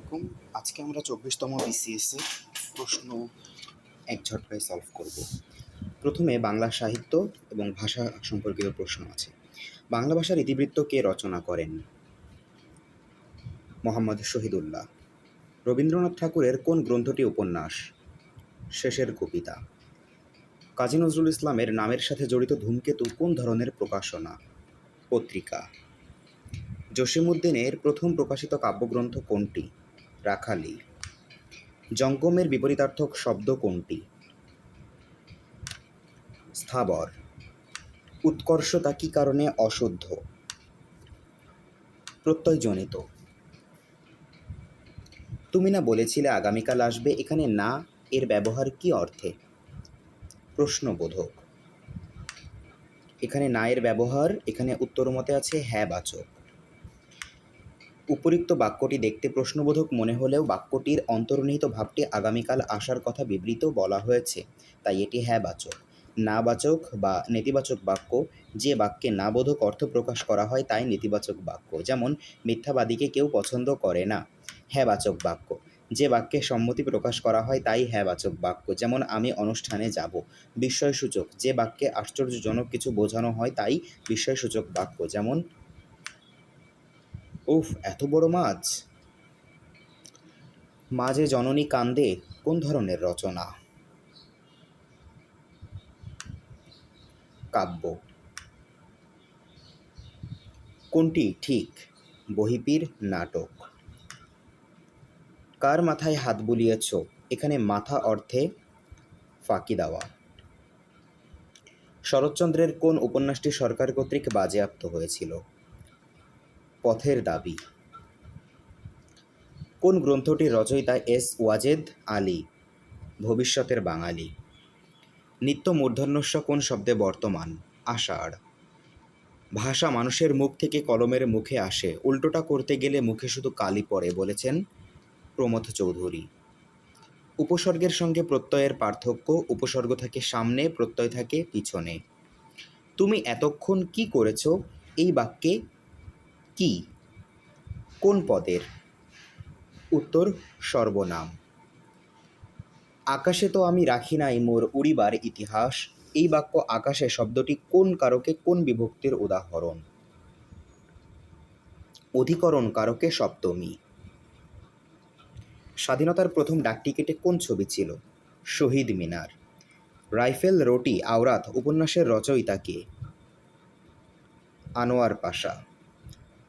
আলাইকুম। আজকে আমরা ২৪তম বিসিএস এর প্রশ্ন এক ঝটকায় সলভ করব। প্রথমে বাংলা সাহিত্য এবং ভাষা সম্পর্কিত প্রশ্ন আছে। বাংলা ভাষার ইতিবৃত্ত কে রচনা করেন? মোহাম্মদ শহীদুল্লাহ। রবীন্দ্রনাথ ঠাকুরের কোন গ্রন্থটি উপন্যাস? শেষের কবিতা। কাজী নজরুল ইসলামের নামের সাথে জড়িত ধূমকেতু কোন ধরনের প্রকাশনা? পত্রিকা। জসীমউদ্দীনের প্রথম প্রকাশিত কাব্যগ্রন্থ কোনটি? রাখালি। জঙ্গমের বিপরীতার্থক শব্দ কোনটি? স্থাবর। উৎকর্ষতা কী কারণে অশুদ্ধ? প্রত্যয়জনিত। তুমি না বলেছিলে আগামীকাল আসবে, এখানে না এর ব্যবহার কী অর্থে? প্রশ্নবোধক। এখানে না এর ব্যবহার, এখানে উত্তরমতে আছে হ্যাঁ বাচক। উপরিক্ত বাক্যটি দেখতে প্রশ্নবোধক মনে হলেও বাক্যটির অন্তর্নিহিত ভাবটি আগামীকাল আসার কথা বিবৃত বলা হয়েছে, তাই এটি হ্যাঁ বাচক। না বাচক বা নেতিবাচক বাক্য, যে বাক্যে না বোধক অর্থ প্রকাশ করা হয় তাই নেতিবাচক বাক্য। যেমন মিথ্যাবাদীকে কেউ পছন্দ করে না, হ্যাঁ বাচক বাক্য। যে বাক্যে সম্মতি প্রকাশ করা হয় তাই হ্যাঁ বাচক বাক্য। যেমন আমি অনুষ্ঠানে যাব। বিস্ময়সূচক, যে বাক্যে আশ্চর্যজনক কিছু বোঝানো হয় তাই বিস্ময়সূচক বাক্য। যেমন উফ, এত বড় মাছ। মাঝে জননী কান্দে কোন ধরনের রচনা? কাব্য। কোনটি ঠিক? বহিপীর নাটক। কার মাথায় হাত বুলিয়েছ? এখানে মাথা অর্থে ফাঁকি দেওয়া। শরৎচন্দ্রের কোন উপন্যাসটি সরকার কর্তৃক বাজেয়াপ্ত হয়েছিল? পথের দাবি। কোন গ্রন্থটির রচয়িতা এস ওয়াজেদ আলী? ভবিষ্যতের বাঙালি। নিত্য মূর্ধন্যস্য কোন শব্দে বর্তমান? আষাঢ়। ভাষা মানুষের মুখ থেকে কলমের মুখে আসে, উল্টোটা করতে গেলে মুখে শুধু কালি পড়ে, বলেছেন প্রমথ চৌধুরী। উপসর্গের সঙ্গে প্রত্যয়ের পার্থক্য: উপসর্গ থাকে সামনে, প্রত্যয় থাকে পিছনে। তুমি এতক্ষণ কি করেছ এই বাক্যে কি কোন পদের? উত্তর সর্বনাম। আকাশে তো আমি রাখি নাই মোর উড়িবার ইতিহাস, এই বাক্য আকাশে শব্দটি কোন কারকে কোন বিভক্তির উদাহরণ? অধিকরণ কারকে সপ্তমী। স্বাধীনতার প্রথম ডাকটিকেটে কোন ছবি ছিল? শহীদ মিনার। রাইফেল রোটি আওরাত উপন্যাসের রচয়িতা কে? আনোয়ার পাশা।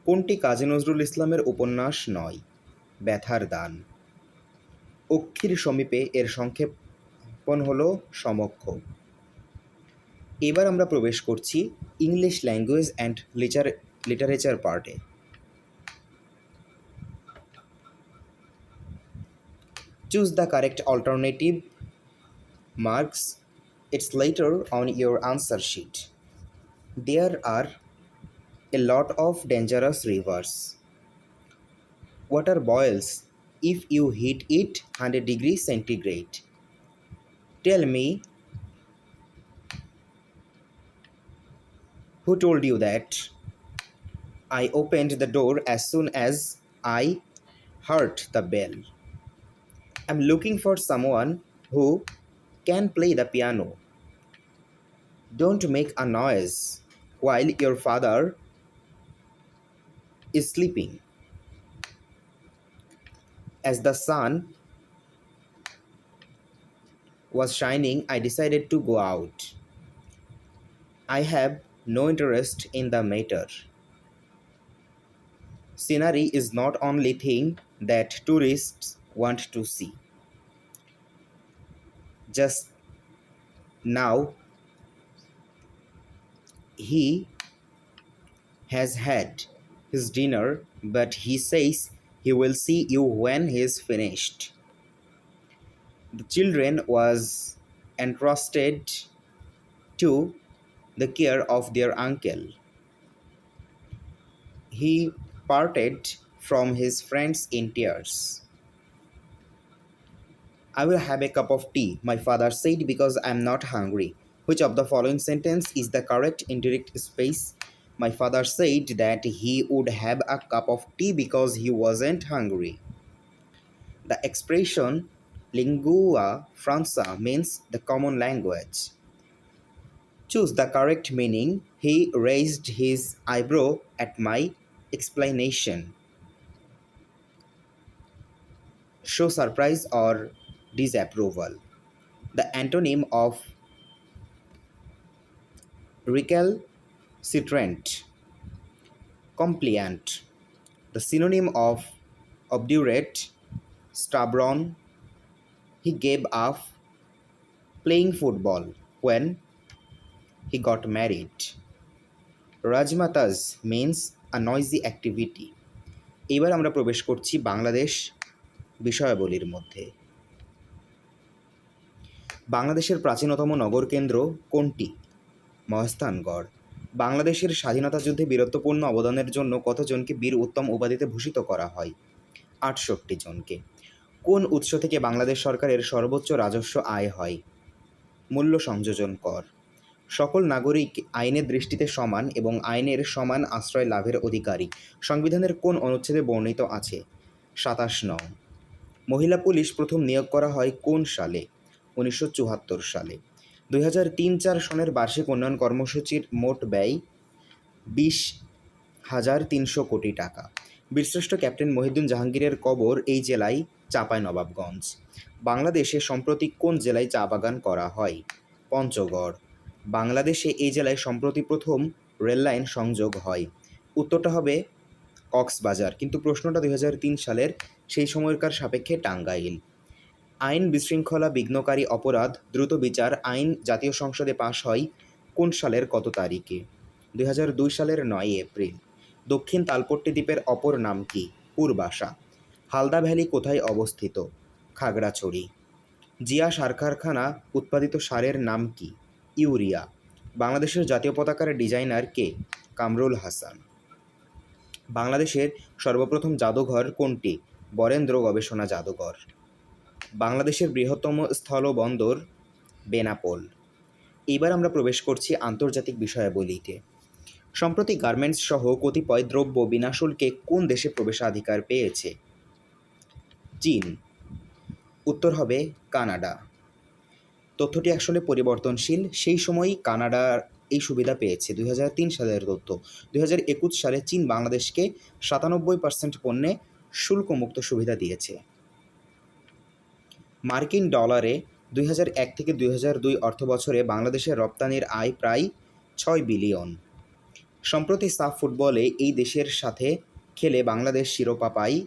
কোনটি কাজী নজরুল ইসলামের উপন্যাস নয়? ব্যথার দান। অক্ষির সমীপে এর সংক্ষেপণ হল সমক্ষ। এবার আমরা প্রবেশ করছি ইংলিশ ল্যাঙ্গুয়েজ অ্যান্ড লিটারেচার পার্টে। Choose the correct alternative. Marks its later on your answer sheet. There are a lot of dangerous rivers. Water boils if you heat it 100 degrees centigrade. Tell me, who told you that? I opened the door as soon as I heard the bell. I'm looking for someone who can play the piano. Don't make a noise while your father is sleeping. As the sun was shining, I decided to go out. I have no interest in the matter. Scenery is not only thing that tourists want to see. Just now, he has had his dinner, but he says he will see you when he is finished. The children was entrusted to the care of their uncle. He parted from his friends in tears. I will have a cup of tea, my father said, because I am not hungry. Which of the following sentence is the correct indirect space? My father said that he would have a cup of tea because he wasn't hungry. The expression lingua franca means the common language. Choose the correct meaning. He raised his eyebrow at my explanation. Show surprise or disapproval. The antonym of recalcitrant, compliant. The synonym of obdurate, stubborn. He gave up playing football when he got married. রাজমাতাজ means a noisy activity. এবার আমরা প্রবেশ করছি বাংলাদেশ বিষয়াবলীর মধ্যে। বাংলাদেশের প্রাচীনতম নগরকেন্দ্র কোনটি? মহাস্থানগড়। বাংলাদেশের স্বাধীনতা যুদ্ধে বীরত্বপূর্ণ অবদানের জন্য কতজনকে বীর উত্তম উপাধিতে ভূষিত করা হয়? ৬৮ জনকে। কোন উৎস থেকে বাংলাদেশ সরকারের সর্বোচ্চ রাজস্ব আয় হয়? মূল্য সংযোজন কর। সকল নাগরিক আইনের দৃষ্টিতে সমান এবং আইনের সমান আশ্রয় লাভের অধিকারী। সংবিধানের কোন অনুচ্ছেদে বর্ণিত আছে? ২৭ নং। মহিলা পুলিশ প্রথম নিয়োগ করা হয় কোন সালে? ১৯৭৪ সালে। ২০০৩-৪ সনের বার্ষিক উন্নয়ন কর্মসূচির মোট ব্যয় ২০,৩০০ কোটি টাকা। বীরশ্রেষ্ঠ ক্যাপ্টেন মহিউদ্দিন জাহাঙ্গীরের কবর এই জেলায় চাঁপাইনবাবগঞ্জ। বাংলাদেশে সম্প্রতি কোন জেলায় চা বাগান করা হয়? পঞ্চগড়। বাংলাদেশে এই জেলায় সম্প্রতি প্রথম রেললাইন সংযোগ হয়। উত্তরটা হবে কক্সবাজার, কিন্তু প্রশ্নটা ২০০৩ সালের, সেই সময়কার সাপেক্ষে টাঙ্গাইল। আইন বিশৃঙ্খলা বিঘ্নকারী অপরাধ দ্রুত বিচার আইন জাতীয় সংসদে পাশ হয় কোন সালের কত তারিখে? ২০০২ সালের ৯ এপ্রিল। দক্ষিণ তালপট্টি দ্বীপের অপর নাম কি? পূর্বাশা। হালদা ভ্যালি কোথায় অবস্থিত? খাগড়াছড়ি। জিয়া সার কারখানা উৎপাদিত সারের নাম কি? ইউরিয়া। বাংলাদেশের জাতীয় পতাকার ডিজাইনার কে? কামরুল হাসান। বাংলাদেশের সর্বপ্রথম জাদুঘর কোনটি? বরেন্দ্র গবেষণা জাদুঘর। বাংলাদেশের বৃহত্তম স্থলবন্দর বেনাপোল। এইবার আমরা প্রবেশ করছি আন্তর্জাতিক বিষয়াবলীতে। সম্প্রতি গার্মেন্টস সহ কতিপয় দ্রব্য বিনা শুল্কে কোন দেশে প্রবেশাধিকার পেয়েছে? চীন। উত্তর হবে কানাডা। তথ্যটি আসলে পরিবর্তনশীল, সেই সময়ই কানাডা এই সুবিধা পেয়েছে। ২০০৩ সালের তথ্য। ২০২১ সালে চীন বাংলাদেশকে ৯৭% পণ্যে শুল্কমুক্ত সুবিধা দিয়েছে। মার্কিন ডলারে ২০০১ থেকে ২০০২ অর্থবছরে বাংলাদেশের রপ্তানির আয় প্রায় ৬ বিলিয়ন। সম্প্রতি সাফ ফুটবলে এই দেশের সাথে খেলে বাংলাদেশ শিরোপা পায়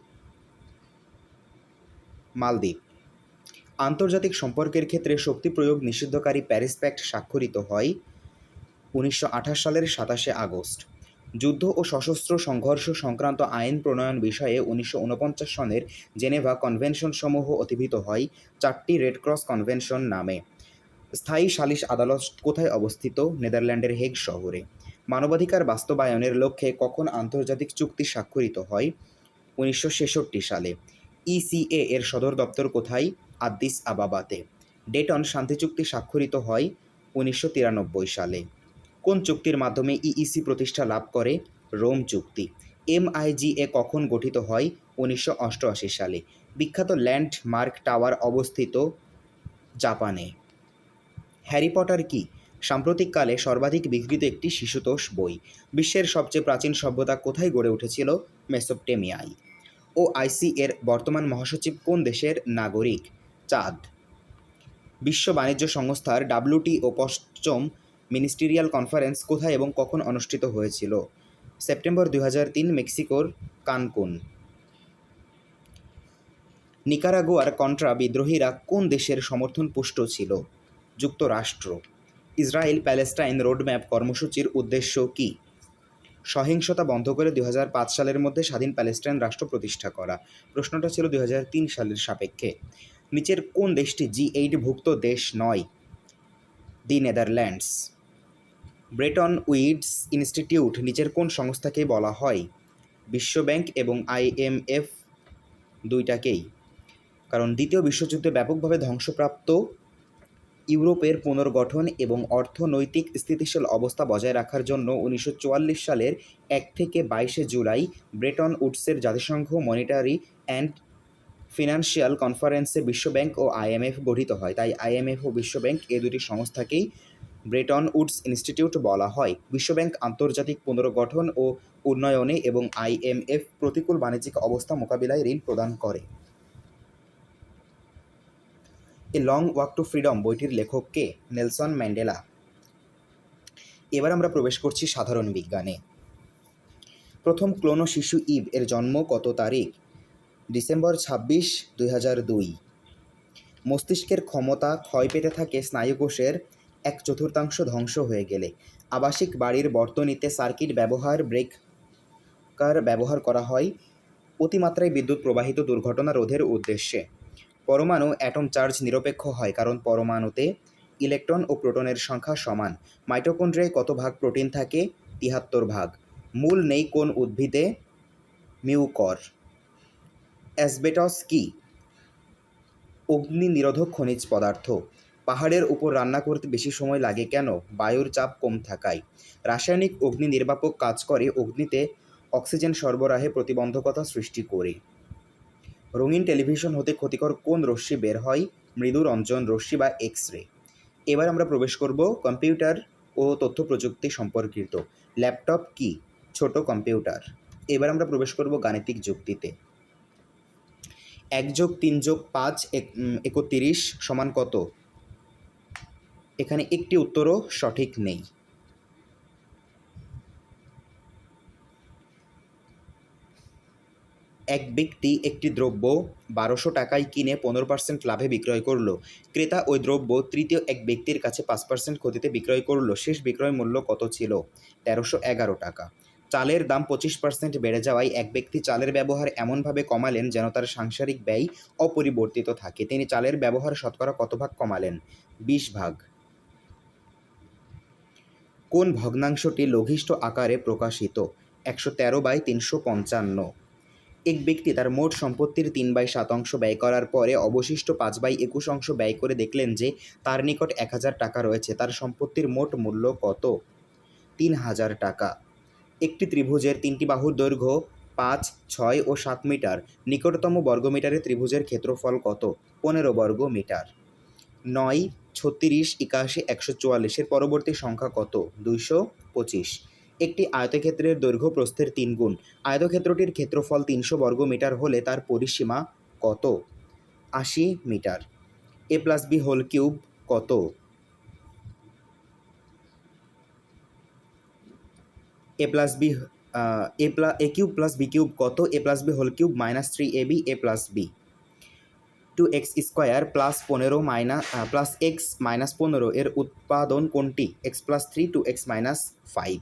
মালদ্বীপ। আন্তর্জাতিক সম্পর্কের ক্ষেত্রে শক্তি প্রয়োগ নিষিদ্ধকারী প্যারিস প্যাক্ট স্বাক্ষরিত হয় ১৯২৮ সালের ২৭শে আগস্ট। যুদ্ধ ও সশস্ত্র সংঘর্ষ সংক্রান্ত আইন প্রণয়ন বিষয়ে ১৯৪৯ সনের জেনেভা কনভেনশনসমূহ অতিভূত হয় ৪টি রেডক্রস কনভেনশন নামে। স্থায়ী সালিশ আদালত কোথায় অবস্থিত? নেদারল্যান্ডের হেগ শহরে। মানবাধিকার বাস্তবায়নের লক্ষ্যে কখন আন্তর্জাতিক চুক্তি স্বাক্ষরিত হয়? ১৯৬৬ সালে। ইসিএ এর সদর দপ্তর কোথায়? আদ্দিস আবাবাতে। ডেটন শান্তি চুক্তি স্বাক্ষরিত হয় ১৯৯৩ সালে। কোন চুক্তির মাধ্যমে ইইসি প্রতিষ্ঠা লাভ করে? রোম চুক্তি। এমআইজিএ কখন গঠিত হয়? ১৯৮৮ সালে। বিখ্যাত ল্যান্ডমার্ক টাওয়ার অবস্থিত জাপানে। হ্যারি পটার কি সাম্প্রতিককালে সর্বাধিক বিক্রিত একটি শিশুতোষ বই? বিশ্বের সবচেয়ে প্রাচীন সভ্যতা কোথায় গড়ে উঠেছিল? মেসোপটেমিয়ায়। ওআইসি এর বর্তমান মহাসচিব কোন দেশের নাগরিক? চাদ। বিশ্ব বাণিজ্য সংস্থার ডাব্লিউটিও পঞ্চম মিনিস্টেরিয়াল কনফারেন্স কোথায় এবং কখন অনুষ্ঠিত হয়েছিল? সেপ্টেম্বর ২০০৩, মেক্সিকোর কানকুন। নিকারাগুয়ার কন্ট্রা বিদ্রোহীরা কোন দেশের সমর্থনপুষ্ট ছিল? যুক্তরাষ্ট্র। ইসরায়েল প্যালেস্টাইন রোডম্যাপ কর্মসূচির উদ্দেশ্য কী? সহিংসতা বন্ধ করে ২০০৫ সালের মধ্যে স্বাধীন প্যালেস্টাইন রাষ্ট্র প্রতিষ্ঠা করা। প্রশ্নটা ছিল ২০০৩ সালের সাপেক্ষে। নিচের কোন দেশটি G8 ভুক্ত দেশ নয়? দি নেদারল্যান্ডস। ব্রেটন উডস ইনস্টিটিউট নিচের কোন সংস্থাকে বলা হয়? বিশ্বব্যাংক এবং IMF দুইটাকেই। কারণ দ্বিতীয় বিশ্বযুদ্ধে ব্যাপকভাবে ধ্বংসপ্রাপ্ত ইউরোপের পুনর্গঠন এবং অর্থনৈতিক স্থিতিশীল অবস্থা বজায় রাখার জন্য ১৯৪৪ সালের ১ থেকে ২২শে জুলাই ব্রেটন উডসের জাতিসংঘ মনিটারি অ্যান্ড ফিনান্সিয়াল কনফারেন্সে বিশ্বব্যাংক ও IMF গঠিত হয়, তাই IMF ও বিশ্বব্যাংক এ দুটি সংস্থাকেই ব্রেটন উডস ইনস্টিটিউট বলা হয়। বিশ্বব্যাংক আন্তর্জাতিক পুনর্গঠন ও উন্নয়নে এবং IMF প্রতিকূল বাণিজ্যিক অবস্থা মোকাবিলায় ঋণ প্রদান করে। A long walk two freedom বইটির লেখক কে? Nelson Mandela. এবার আমরা প্রবেশ করছি সাধারণ বিজ্ঞানে। প্রথম ক্লোনো শিশু ইভ এর জন্ম কত তারিখ? ডিসেম্বর 26, 2002। মস্তিষ্কের ক্ষমতা ক্ষয় পেতে থাকে স্নায়ুকোষের 1/4 ধ্বংস হয়ে গেলে। আবাসিক বাড়ির বর্তনীতে সার্কিট ব্রেকার ব্যবহার করা হয় অতিমাত্রায় বিদ্যুৎ প্রবাহিত দুর্ঘটনা রোধের উদ্দেশ্যে। পরমাণু অ্যাটম চার্জ নিরপেক্ষ হয় কারণ পরমাণুতে ইলেকট্রন ও প্রোটনের সংখ্যা সমান। মাইটোকন্ড্রিয়ায় কত ভাগ প্রোটিন থাকে? 73 ভাগ। মূল নেই কোন উদ্ভিদে? মিউকর। অ্যাসবেটস কি? অগ্নি নিরোধক খনিজ পদার্থ। পাহাড়ের উপর রান্না করতে বেশি সময় লাগে কেন? বায়ুর চাপ কম থাকায়। রাসায়নিক অগ্নি নির্বাপক কাজ করে অগ্নিতে অক্সিজেন সরবরাহে প্রতিবন্ধকতা সৃষ্টি করে। রঙিন টেলিভিশন হতে ক্ষতিকর কোন রশ্মি বের হয়? মৃদু রঞ্জন রশ্মি বা এক্স রে। এবার আমরা প্রবেশ করব কম্পিউটার ও তথ্য প্রযুক্তি সম্পর্কিত। ল্যাপটপ কি? ছোট কম্পিউটার। এবার আমরা প্রবেশ করব গাণিতিক যুক্তিতে। 1+3+5 31 সমান কত? এখানে একটি উত্তরও সঠিক নেই। এক ব্যক্তি একটি দ্রব্য 1200 টাকায় কিনে 15% লাভে বিক্রয় করল। ক্রেতা ওই দ্রব্য তৃতীয় এক ব্যক্তির কাছে 5% ক্ষতিতে বিক্রয় করল। শেষ বিক্রয় মূল্য কত ছিল? 1311 টাকা। চালের দাম 25% বেড়ে যাওয়ায় এক ব্যক্তি চালের ব্যবহার এমনভাবে কমালেন যেন তার সাংসারিক ব্যয় অপরিবর্তিত থাকে। তিনি চালের ব্যবহার শতকরা কত ভাগ কমালেন? 20 ভাগ। কোন ভগ্নাংশটি লঘিষ্ঠ আকারে প্রকাশিত? 113/355। এক ব্যক্তি তার মোট সম্পত্তির 3/7 ব্যয় করার পরে অবশিষ্ট 5/21 অংশ ব্যয় করে দেখলেন যে তার নিকট 1000 টাকা রয়েছে। তার সম্পত্তির মোট মূল্য কত? 3000 টাকা। একটি ত্রিভুজের 3টি বাহুর দৈর্ঘ্য 5, 6 ও 7 মিটার। নিকটতম বর্গমিটারে ত্রিভুজের ক্ষেত্রফল কত? 15 বর্গ মিটার। 9, 36, 81, 144 এর পরবর্তী সংখ্যা কত? 225। একটি আয়তক্ষেত্রের দৈর্ঘ্য প্রস্থের 3 গুণ। আয়তক্ষেত্রটির ক্ষেত্রফল 300 বর্গ মিটার হলে তার পরিসীমা কত? 80 মিটার। a+b² কত? a³ + b³ কত? a+b³ -3ab a+b। 2x² + 15 + x - 15 এর উৎপাদন কোনটি? x+3 2x - 5।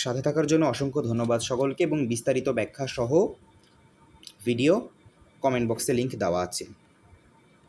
সাথে থাকার জন্য অসংখ্য ধন্যবাদ সকলকে এবং বিস্তারিত ব্যাখ্যা সহ ভিডিও কমেন্ট বক্সে লিংক দেওয়া আছে।